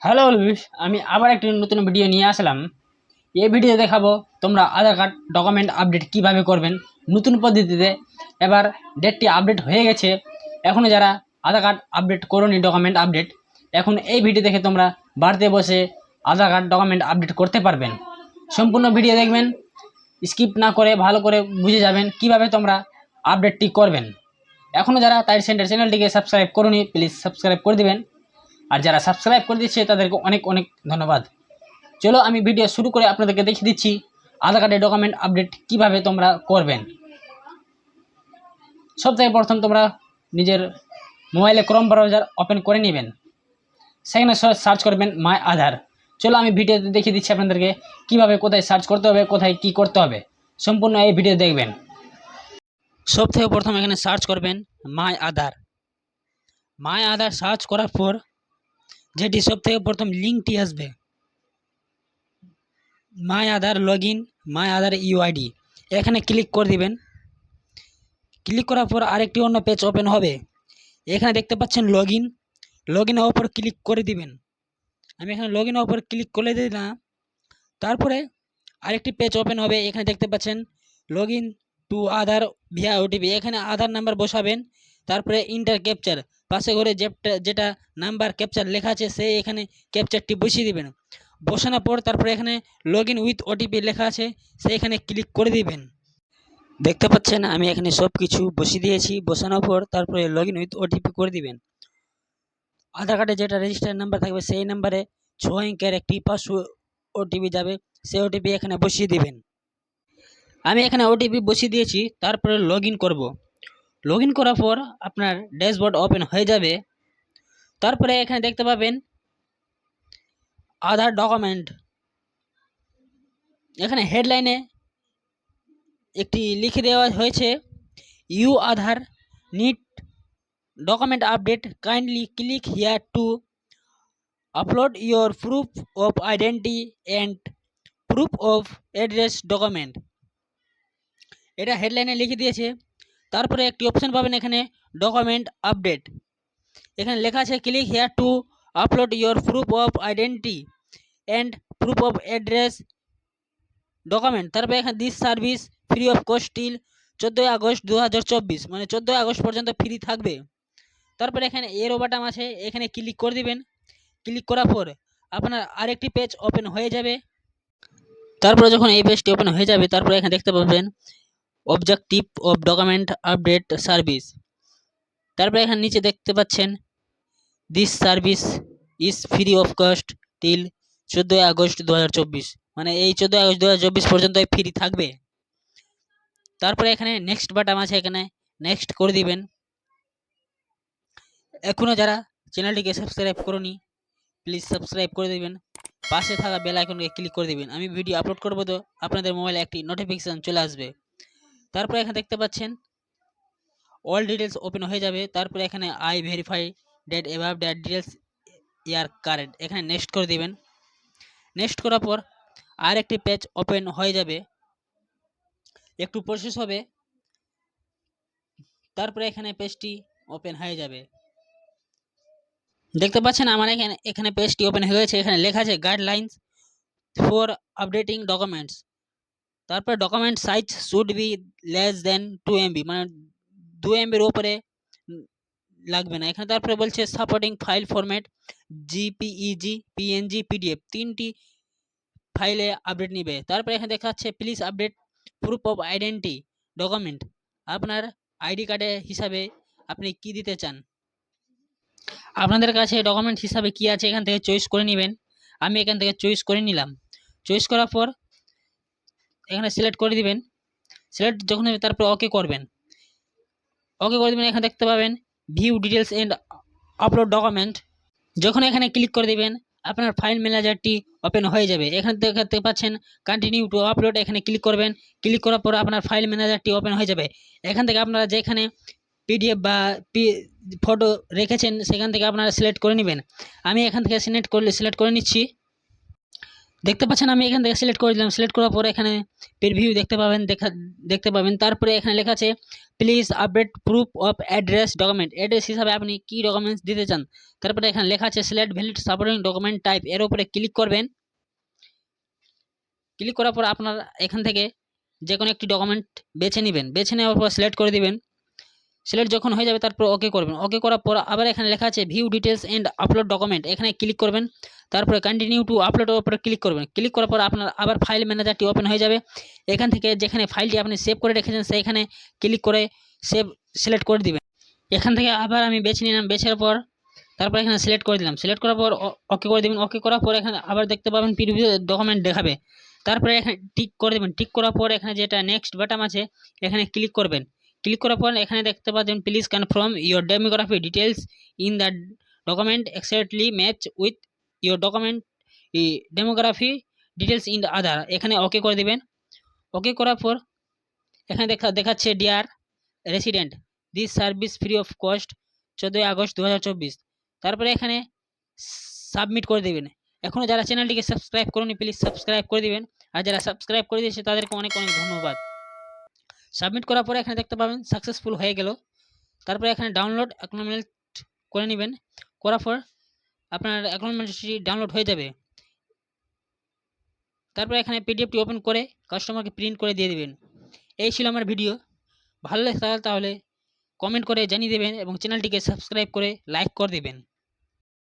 Hello Luis, আমি আবার একটি নতুন ভিডিও নিয়ে আসলাম। এই ভিডিও দেখাবো তোমরা আধার কার্ড ডকুমেন্ট আপডেট কিভাবে করবেন নতুন পদ্ধতিতে। এবার ডেটটি আপডেট হয়ে গেছে, এখনও যারা আধার কার্ড আপডেট করোনি ডকুমেন্ট আপডেট, এখন এই ভিডিও দেখে তোমরা বাড়িতে বসে আধার কার্ড ডকুমেন্ট আপডেট করতে পারবেন। সম্পূর্ণ ভিডিও দেখবেন, স্কিপ না করে ভালো করে বুঝে যাবেন কিভাবে তোমরা আপডেটটি করবেন। এখনও যারা তাই সেন্টার চ্যানেলটিকে সাবস্ক্রাইব করুনি, প্লিজ সাবস্ক্রাইব করে দিবেন। আর যারা সাবস্ক্রাইব করে দিচ্ছে তাদেরকে অনেক অনেক ধন্যবাদ। চলো আমি ভিডিও শুরু করে আপনাদেরকে দেখিয়ে দিচ্ছি আধার কার্ডের ডকুমেন্ট আপডেট কিভাবে তোমরা করবেন। সবথেকে প্রথম তোমরা নিজের মোবাইলে ক্রোম ব্রাউজার ওপেন করে নেবেন, সেখানে সার্চ করবেন মাই আধার। চলো আমি ভিডিওতে দেখিয়ে দিচ্ছি আপনাদেরকে কিভাবে কোথায় সার্চ করতে হবে, কোথায় কি করতে হবে, সম্পূর্ণ এই ভিডিও দেখবেন। সবথেকে প্রথম এখানে সার্চ করবেন মাই আধার। মাই আধার সার্চ করার পর যেটি সবথেকে প্রথম লিঙ্কটি আসবে my Aadhaar log in, my Aadhaar UID, এখানে ক্লিক করে দিবেন। ক্লিক করার পর আরেকটি অন্য পেজ ওপেন হবে। এখানে দেখতে পাচ্ছেন লগ ইনের ওপর ক্লিক করে দিবেন। আমি এখানে লগ ইনের ওপর ক্লিক করে দিলাম। তারপরে আরেকটি পেজ ওপেন হবে। এখানে দেখতে পাচ্ছেন log in to Aadhaar via OTP, এখানে আধার নাম্বার বসাবেন। তারপরে ইন্টার ক্যাপচার, পাশে ঘরে যেটা নাম্বার ক্যাপচার লেখা আছে সেই এখানে ক্যাপচারটি বসিয়ে দিবেন। বসানোর পর তারপরে এখানে লগ ইন উইথ ওটিপি লেখা আছে সেইখানে ক্লিক করে দিবেন। দেখতে পাচ্ছেন আমি এখানে সব কিছু বসিয়ে দিয়েছি। বসানোর পর তারপরে লগ ইন উইথ ওটিপি করে দিবেন। আধার কার্ডে যেটা রেজিস্টার নাম্বার থাকবে সেই নাম্বারে 6 অঙ্কের একটি 500 ওটিপি যাবে, সেই ওটিপি এখানে বসিয়ে দিবেন। আমি এখানে ওটিপি বসিয়ে দিয়েছি। তারপরে লগ ইন করবো। লগ ইন করার পর আপনার ড্যাশবোর্ড ওপেন হয়ে যাবে। তারপরে এখানে দেখতে পাবেন আধার ডকুমেন্ট, এখানে হেডলাইনে একটি লিখে দেওয়া হয়েছে you Aadhaar need document update, kindly click here to upload your proof of identity and proof of address document, এটা হেডলাইনে লিখে দিয়েছে। তারপরে একটি অপশন পাবেন এখানে ডকুমেন্ট আপডেট, এখানে লেখা আছে click here to upload your proof of identity and proof of address document. তারপরে এখানে this service free of cost till 14 August 2024, মানে 14 আগস্ট পর্যন্ত ফ্রি থাকবে। তারপরে এখানে এরো বাটন আছে, এখানে ক্লিক করে দিবেন। ক্লিক করার পর আপনার আরেকটি পেজ ওপেন হয়ে যাবে। তারপরে যখন এই পেজটি ওপেন হয়ে যাবে তারপরে এখানে দেখতে পাবেন objective of document update service. তারপরে এখানে নিচে দেখতে পাচ্ছেন this service is free of cost till 14 August 2024, মানে এই 14 আগস্ট 2024 পর্যন্ত ফ্রি থাকবে। তারপরে এখানে নেক্সট বাটন আছে, এখানে নেক্সট করে দিবেন। এখনও যারা চ্যানেলটিকে সাবস্ক্রাইব করুনি প্লিজ সাবস্ক্রাইব করে দিবেন। পাশে থাকা বেল আইকনকে ক্লিক করে দিবেন। আমি ভিডিও আপলোড করব তো আপনাদের মোবাইলে একটি নোটিফিকেশান চলে আসবে। তারপরে এখানে দেখতে পাচ্ছেন অল ডিটেলস ওপেন হয়ে যাবে। তারপরে এখানে আই ভেরিফাই ডেট এভাব ডেট ডিটেলস ইয়ার কারেন্ট, এখানে নেক্সট করে দিবেন। নেক্সট করার পর আর একটি পেজ ওপেন হয়ে যাবে, একটু প্রসেস হবে। তারপরে এখানে পেজটি ওপেন হয়ে যাবে। দেখতে পাচ্ছেন আমার এখানে পেজটি ওপেন হয়ে গেছে। এখানে লেখা আছে গাইডলাইন্স ফর আপডেটিং ডকুমেন্টস। তারপরে document size should be less than 2 MB, মানে 2 MBর উপরে লাগবে না এখানে। তারপরে বলছে supporting file format JPEG, PNG, PDF, 3টি ফাইলে আপডেট নিবে। তারপরে এখানে দেখা যাচ্ছে please update proof of identity document, আপনার আইডি কার্ডে হিসাবে আপনি কি দিতে চান, আপনাদের কাছে ডকুমেন্ট হিসাবে কি আছে এখান থেকে চয়েস করে নেবেন। আমি এখান থেকে চয়েস করে নিলাম। চয়েস করার পর এখানে সিলেক্ট করে দিবেন। সিলেক্ট যখন হবে তারপর ওকে করবেন। ওকে করে দেবেন। এখানে দেখতে পাবেন view details and upload document, যখন এখানে ক্লিক করে দিবেন আপনার ফাইল ম্যানেজারটি ওপেন হয়ে যাবে। এখানে দেখতে পাচ্ছেন কন্টিনিউ টু আপলোড, এখানে ক্লিক করবেন। ক্লিক করার পর আপনার ফাইল ম্যানেজারটি ওপেন হয়ে যাবে। এখান থেকে আপনারা যেখানে পিডিএফ বা ফটো রেখেছেন সেখান থেকে আপনারা সিলেক্ট করে নেবেন। আমি এখান থেকে সিলেক্ট করে নিচ্ছি। দেখতে পাচ্ছেন আমি এখান থেকে সিলেক্ট করে দিলাম। সিলেক্ট করার পরে এখানে প্রিভিউ দেখতে পাবেন। তারপরে এখানে লেখা আছে please update proof of address document. Address হিসাবে আপনি কি ডকুমেন্টস দিতে চান। তারপরে এখানে লেখা আছে select valid supporting document type, এর উপরে ক্লিক করবেন। ক্লিক করার পর আপনার এখান থেকে যে কোনো একটি ডকুমেন্ট বেছে নেবেন। বেছে নেওয়ার পর সিলেক্ট করে দিবেন। সিলেক্ট যখন হয়ে যাবে তারপর ওকে করবেন। ওকে করার পর আবার এখানে লেখা আছে view details and upload document, এখানে ক্লিক করবেন। তারপরে কন্টিনিউ টু আপলোডের উপরে ক্লিক করবেন। ক্লিক করার পর আপনার আবার ফাইল ম্যানেজারটি ওপেন হয়ে যাবে। এখান থেকে যেখানে ফাইলটি আপনি সেভ করে রেখেছেন সেইখানে ক্লিক করে সেভ সিলেক্ট করে দিবেন। এখান থেকে আবার আমি বেছে নিলাম। বেছার পর তারপর এখানে সিলেক্ট করে দিলাম। সিলেক্ট করার পর ওকে করে দেবেন। ওকে করার পর এখানে আবার দেখতে পাবেন প্রিভিউ ডকুমেন্ট দেখাবে। তারপরে এখানে টিক করে দেবেন। টিক করার পর এখানে যেটা নেক্সট বাটন আছে এখানে ক্লিক করবেন। ক্লিক করার পর এখানে দেখতে পাচ্ছেন please confirm your demography details in the document exactly match with your document demography details in Aadhaar, এখানে ওকে করে দেবেন। ওকে করার পর এখানে দেখাচ্ছে dear resident this service free of cost 14 August 2024। তারপরে এখানে সাবমিট করে দেবেন। এখনও যারা চ্যানেলটিকে সাবস্ক্রাইব করেনি প্লিজ সাবস্ক্রাইব করে দিবেন, আর যারা সাবস্ক্রাইব করে দিয়েছে তাদেরকে অনেক অনেক ধন্যবাদ। সাবমিট করার পরে এখানে দেখতে পাবেন সাকসেসফুল হয়ে গেল। তারপরে এখানে ডাউনলোড অ্যাকনলেজমেন্ট করে নেবেন। করার পর আপনার অ্যাকনলেজমেন্টটি ডাউনলোড হয়ে যাবে। তারপরে এখানে পিডিএফটি ওপেন করে কাস্টমারকে প্রিন্ট করে দিয়ে দেবেন। এই ছিল আমার ভিডিও। ভালো লাগে তাহলে কমেন্ট করে জানিয়ে দেবেন এবং চ্যানেলটিকে সাবস্ক্রাইব করে লাইক করে দেবেন।